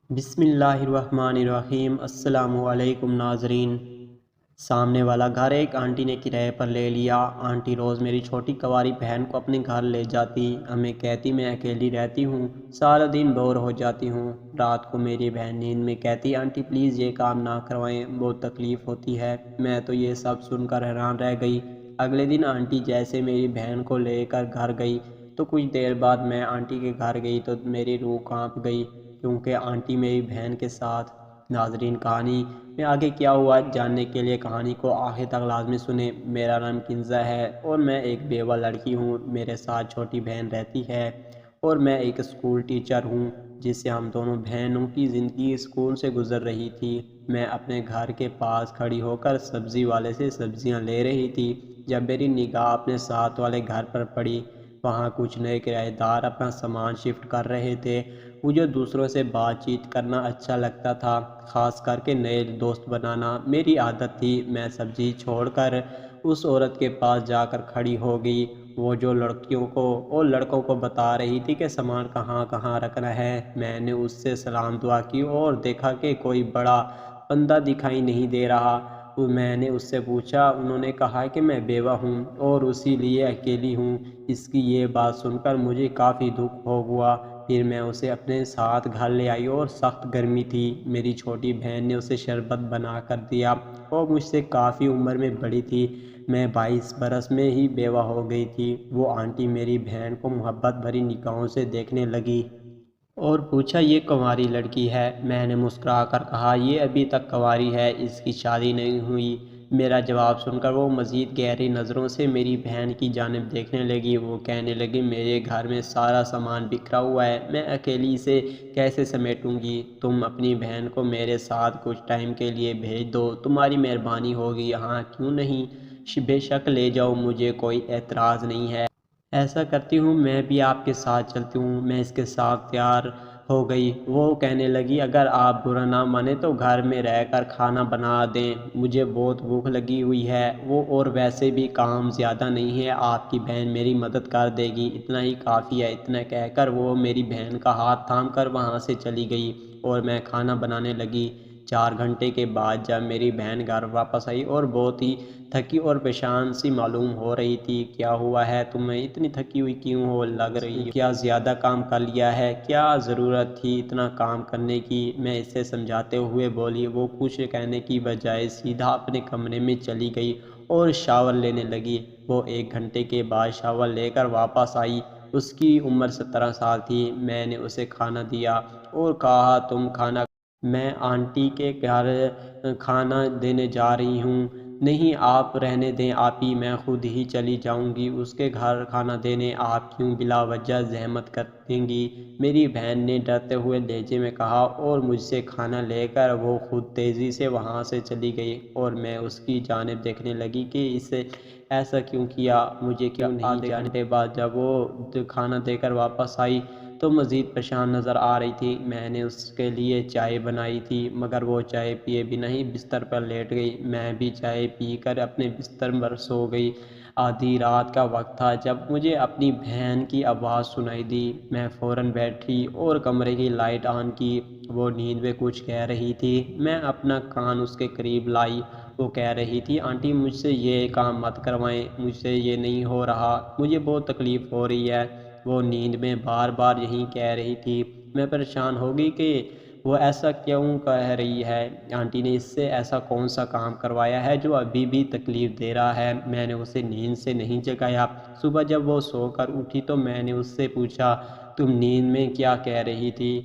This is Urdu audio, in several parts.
بسم اللہ الرحمن الرحیم۔ السلام علیکم ناظرین۔ سامنے والا گھر ایک آنٹی نے کرائے پر لے لیا۔ آنٹی روز میری چھوٹی کنواری بہن کو اپنے گھر لے جاتی، ہمیں کہتی میں اکیلی رہتی ہوں، سارا دن بور ہو جاتی ہوں۔ رات کو میری بہن نیند میں کہتی آنٹی پلیز یہ کام نہ کروائیں، بہت تکلیف ہوتی ہے۔ میں تو یہ سب سن کر حیران رہ گئی۔ اگلے دن آنٹی جیسے میری بہن کو لے کر گھر گئی تو کچھ دیر بعد میں آنٹی کے گھر گئی تو میری روح کانپ گئی، کیونکہ آنٹی میری بہن کے ساتھ۔ ناظرین، کہانی میں آگے کیا ہوا جاننے کے لیے کہانی کو آخر تک لازمی سنیں۔ میرا نام کنزا ہے اور میں ایک بیوہ لڑکی ہوں۔ میرے ساتھ چھوٹی بہن رہتی ہے اور میں ایک اسکول ٹیچر ہوں جس سے ہم دونوں بہنوں کی زندگی اسکول سے گزر رہی تھی۔ میں اپنے گھر کے پاس کھڑی ہو کر سبزی والے سے سبزیاں لے رہی تھی جب میری نگاہ اپنے ساتھ والے گھر پر پڑی۔ وہاں کچھ نئے کرایہ دار اپنا سامان شفٹ کر رہے تھے۔ مجھے دوسروں سے بات چیت کرنا اچھا لگتا تھا، خاص کر کے نئے دوست بنانا میری عادت تھی۔ میں سبزی چھوڑ کر اس عورت کے پاس جا کر کھڑی ہو گئی، وہ جو لڑکیوں کو اور لڑکوں کو بتا رہی تھی کہ سامان کہاں کہاں رکھنا ہے۔ میں نے اس سے سلام دعا کی اور دیکھا کہ کوئی بڑا بندہ دکھائی نہیں دے رہا۔ میں نے اس سے پوچھا، انہوں نے کہا کہ میں بیوہ ہوں اور اسی لیے اکیلی ہوں۔ اس کی یہ بات سن کر مجھے کافی دکھ ہوا۔ پھر میں اسے اپنے ساتھ گھر لے آئی اور سخت گرمی تھی۔ میری چھوٹی بہن نے اسے شربت بنا کر دیا۔ وہ مجھ سے کافی عمر میں بڑی تھی، میں 22 برس میں ہی بیوہ ہو گئی تھی۔ وہ آنٹی میری بہن کو محبت بھری نگاہوں سے دیکھنے لگی اور پوچھا یہ کنواری لڑکی ہے؟ میں نے مسکرا کر کہا یہ ابھی تک کنواری ہے، اس کی شادی نہیں ہوئی۔ میرا جواب سن کر وہ مزید گہری نظروں سے میری بہن کی جانب دیکھنے لگی۔ وہ کہنے لگی میرے گھر میں سارا سامان بکھرا ہوا ہے، میں اکیلی اسے کیسے سمیٹوں گی؟ تم اپنی بہن کو میرے ساتھ کچھ ٹائم کے لیے بھیج دو، تمہاری مہربانی ہوگی۔ ہاں کیوں نہیں، بے شک لے جاؤ، مجھے کوئی اعتراض نہیں ہے۔ ایسا کرتی ہوں میں بھی آپ کے ساتھ چلتی ہوں۔ میں اس کے ساتھ تیار ہو گئی۔ وہ کہنے لگی اگر آپ برا نہ مانیں تو گھر میں رہ کر کھانا بنا دیں، مجھے بہت بھوک لگی ہوئی ہے۔ وہ اور ویسے بھی کام زیادہ نہیں ہے، آپ کی بہن میری مدد کر دے گی، اتنا ہی کافی ہے۔ اتنا کہہ کر وہ میری بہن کا ہاتھ تھام کر وہاں سے چلی گئی اور میں کھانا بنانے لگی۔ 4 گھنٹے کے بعد جب میری بہن گھر واپس آئی اور بہت ہی تھکی اور پریشان سی معلوم ہو رہی تھی۔ کیا ہوا ہے تمہیں، اتنی تھکی ہوئی کیوں ہو لگ رہی ہو؟ کیا زیادہ کام کر لیا ہے؟ کیا ضرورت تھی اتنا کام کرنے کی؟ میں اسے سمجھاتے ہوئے بولی۔ وہ کچھ کہنے کی بجائے سیدھا اپنے کمرے میں چلی گئی اور شاور لینے لگی۔ وہ 1 گھنٹے کے بعد شاور لے کر واپس آئی۔ اس کی عمر 17 سال تھی۔ میں نے اسے کھانا دیا اور کہا تم کھانا میں آنٹی کے گھر کھانا دینے جا رہی ہوں۔ نہیں آپ رہنے دیں آپی، میں خود ہی چلی جاؤں گی اس کے گھر کھانا دینے، آپ کیوں بلا وجہ زحمت کریں گی؟ میری بہن نے ڈرتے ہوئے لہجے میں کہا اور مجھ سے کھانا لے کر وہ خود تیزی سے وہاں سے چلی گئی اور میں اس کی جانب دیکھنے لگی کہ اسے ایسا کیوں کیا، مجھے کیوں نہیں؟ آدھے گھنٹے بعد جب وہ کھانا دے کر واپس آئی تو مزید پریشان نظر آ رہی تھی۔ میں نے اس کے لیے چائے بنائی تھی مگر وہ چائے پیے بنا ہی بستر پر لیٹ گئی۔ میں بھی چائے پی کر اپنے بستر پر سو گئی۔ آدھی رات کا وقت تھا جب مجھے اپنی بہن کی آواز سنائی دی۔ میں فوراً بیٹھی اور کمرے کی لائٹ آن کی۔ وہ نیند میں کچھ کہہ رہی تھی۔ میں اپنا کان اس کے قریب لائی۔ وہ کہہ رہی تھی آنٹی مجھ سے یہ کام مت کروائیں، مجھ سے یہ نہیں ہو رہا، مجھے بہت تکلیف ہو رہی ہے۔ وہ نیند میں بار بار یہی کہہ رہی تھی۔ میں پریشان ہو گئی کہ وہ ایسا کیوں کہہ رہی ہے۔ آنٹی نے اس سے ایسا کون سا کام کروایا ہے جو ابھی بھی تکلیف دے رہا ہے؟ میں نے اسے نیند سے نہیں جگایا۔ صبح جب وہ سو کر اٹھی تو میں نے اس سے پوچھا تم نیند میں کیا کہہ رہی تھی؟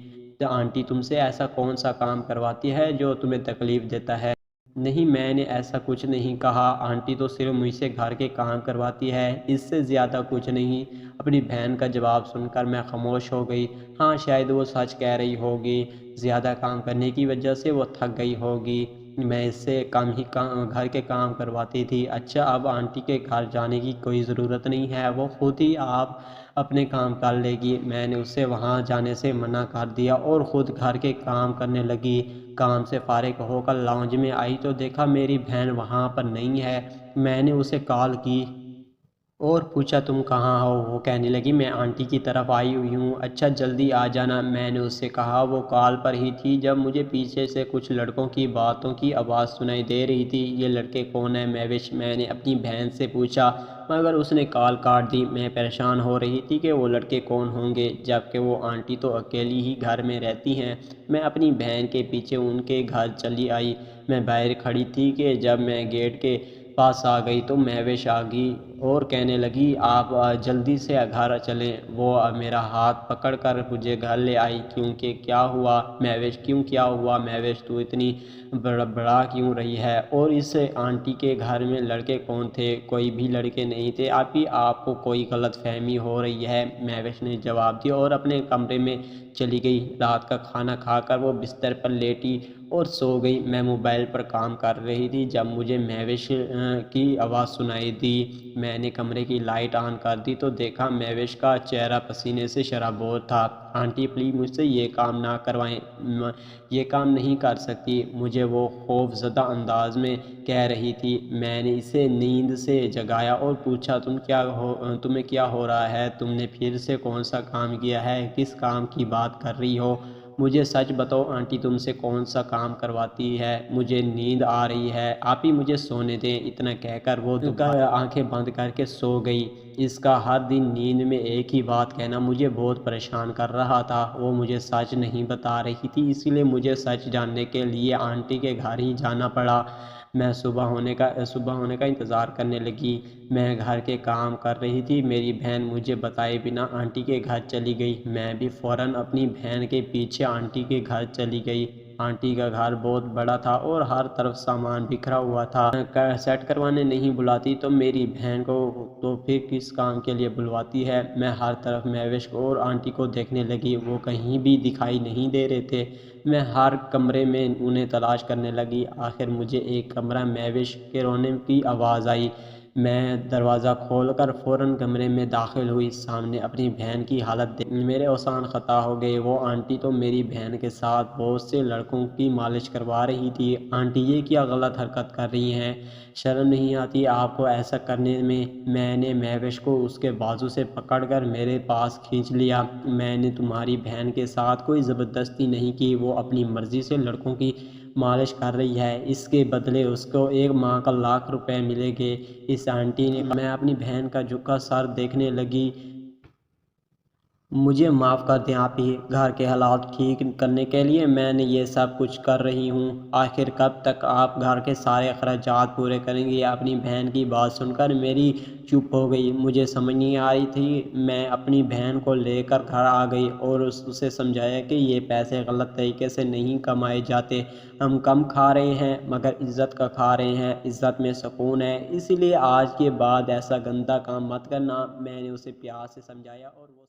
آنٹی تم سے ایسا کون سا کام کرواتی ہے جو تمہیں تکلیف دیتا ہے؟ نہیں میں نے ایسا کچھ نہیں کہا، آنٹی تو صرف مجھ سے گھر کے کام کرواتی ہے، اس سے زیادہ کچھ نہیں۔ اپنی بہن کا جواب سن کر میں خاموش ہو گئی۔ ہاں شاید وہ سچ کہہ رہی ہوگی، زیادہ کام کرنے کی وجہ سے وہ تھک گئی ہوگی، میں اس سے کم ہی گھر کے کام کرواتی تھی۔ اچھا اب آنٹی کے گھر جانے کی کوئی ضرورت نہیں ہے، وہ خود ہی آپ اپنے کام کر لے گی۔ میں نے اسے وہاں جانے سے منع کر دیا اور خود گھر کے کام کرنے لگی۔ کام سے فارغ ہو کر لاؤنج میں آئی تو دیکھا میری بہن وہاں پر نہیں ہے۔ میں نے اسے کال کی اور پوچھا تم کہاں ہو؟ وہ کہنے لگی میں آنٹی کی طرف آئی ہوئی ہوں، اچھا جلدی آ جانا۔ میں نے اس سے کہا وہ کال پر ہی تھی جب مجھے پیچھے سے کچھ لڑکوں کی باتوں کی آواز سنائی دے رہی تھی۔ یہ لڑکے کون ہیں مہوش؟ میں نے اپنی بہن سے پوچھا، مگر اس نے کال کاٹ دی۔ میں پریشان ہو رہی تھی کہ وہ لڑکے کون ہوں گے، جبکہ وہ آنٹی تو اکیلی ہی گھر میں رہتی ہیں۔ میں اپنی بہن کے پیچھے ان کے گھر چلی آئی۔ میں باہر کھڑی تھی کہ جب میں گیٹ کے پاس آ گئی تو مہوش آ گئی اور کہنے لگی آپ جلدی سے گھر چلیں۔ وہ میرا ہاتھ پکڑ کر مجھے گھر لے آئی۔ کیونکہ کیا ہوا مہوش؟ کیوں کیا ہوا مہوش؟ تو اتنی بڑا کیوں رہی ہے؟ اور اس آنٹی کے گھر میں لڑکے کون تھے؟ کوئی بھی لڑکے نہیں تھے آپی، آپ کو کوئی غلط فہمی ہو رہی ہے، مہوش نے جواب دیا اور اپنے کمرے میں چلی گئی۔ رات کا کھانا کھا کر وہ بستر پر لیٹی اور سو گئی۔ میں موبائل پر کام کر رہی تھی جب مجھے مہوش کی آواز سنائی دی۔ میں نے کمرے کی لائٹ آن کر دی تو دیکھا مہوش کا چہرہ پسینے سے شرابور تھا۔ آنٹی پلیز مجھ سے یہ کام نہ کروائیں، یہ کام نہیں کر سکتی، مجھے وہ خوف زدہ انداز میں کہہ رہی تھی۔ میں نے اسے نیند سے جگایا اور پوچھا تمہیں کیا ہو رہا ہے؟ تم نے پھر سے کون سا کام کیا ہے؟ کس کام کی بات کر رہی ہو؟ مجھے سچ بتاؤ آنٹی تم سے کون سا کام کرواتی ہے؟ مجھے نیند آ رہی ہے، آپ ہی مجھے سونے دیں۔ اتنا کہہ کر وہ دوبارہ آنکھیں بند کر کے سو گئی۔ اس کا ہر دن نیند میں ایک ہی بات کہنا مجھے بہت پریشان کر رہا تھا۔ وہ مجھے سچ نہیں بتا رہی تھی، اس لیے مجھے سچ جاننے کے لیے آنٹی کے گھر ہی جانا پڑا۔ میں صبح ہونے کا انتظار کرنے لگی۔ میں گھر کے کام کر رہی تھی، میری بہن مجھے بتائے بنا آنٹی کے گھر چلی گئی۔ میں بھی فوراً اپنی بہن کے پیچھے آنٹی کے گھر چلی گئی۔ آنٹی کا گھر بہت بڑا تھا اور ہر طرف سامان بکھرا ہوا تھا۔ سیٹ کروانے نہیں بلاتی تو میری بہن کو تو پھر کس کام کے لیے بلواتی ہے؟ میں ہر طرف مہوش اور آنٹی کو دیکھنے لگی، وہ کہیں بھی دکھائی نہیں دے رہے تھے۔ میں ہر کمرے میں انہیں تلاش کرنے لگی۔ آخر مجھے ایک کمرہ مہوش کے رونے کی آواز آئی۔ میں دروازہ کھول کر فوراً کمرے میں داخل ہوئی۔ سامنے اپنی بہن کی حالت دیکھ میرے اوسان خطا ہو گئے۔ وہ آنٹی تو میری بہن کے ساتھ بہت سے لڑکوں کی مالش کروا رہی تھی۔ آنٹی یہ کیا غلط حرکت کر رہی ہیں؟ شرم نہیں آتی آپ کو ایسا کرنے میں؟ میں نے مہوش کو اس کے بازو سے پکڑ کر میرے پاس کھینچ لیا۔ میں نے تمہاری بہن کے ساتھ کوئی زبردستی نہیں کی، وہ اپنی مرضی سے لڑکوں کی مالش کر رہی ہے، اس کے بدلے اس کو 1 ماہ کا ₹1,00,000 ملیں گے، اس آنٹی نے کہا۔ میں اپنی بہن کا جھکا سر دیکھنے لگی۔ مجھے معاف کر دیں آپی، گھر کے حالات ٹھیک کرنے کے لیے میں نے یہ سب کچھ کر رہی ہوں۔ آخر کب تک آپ گھر کے سارے اخراجات پورے کریں گی؟ اپنی بہن کی بات سن کر میری چپ ہو گئی۔ مجھے سمجھ نہیں آ رہی تھی۔ میں اپنی بہن کو لے کر گھر آ گئی اور اسے سمجھایا کہ یہ پیسے غلط طریقے سے نہیں کمائے جاتے، ہم کم کھا رہے ہیں مگر عزت کا کھا رہے ہیں، عزت میں سکون ہے، اسی لیے آج کے بعد ایسا گندا کام مت کرنا۔ میں نے اسے پیار سے سمجھایا اور وہ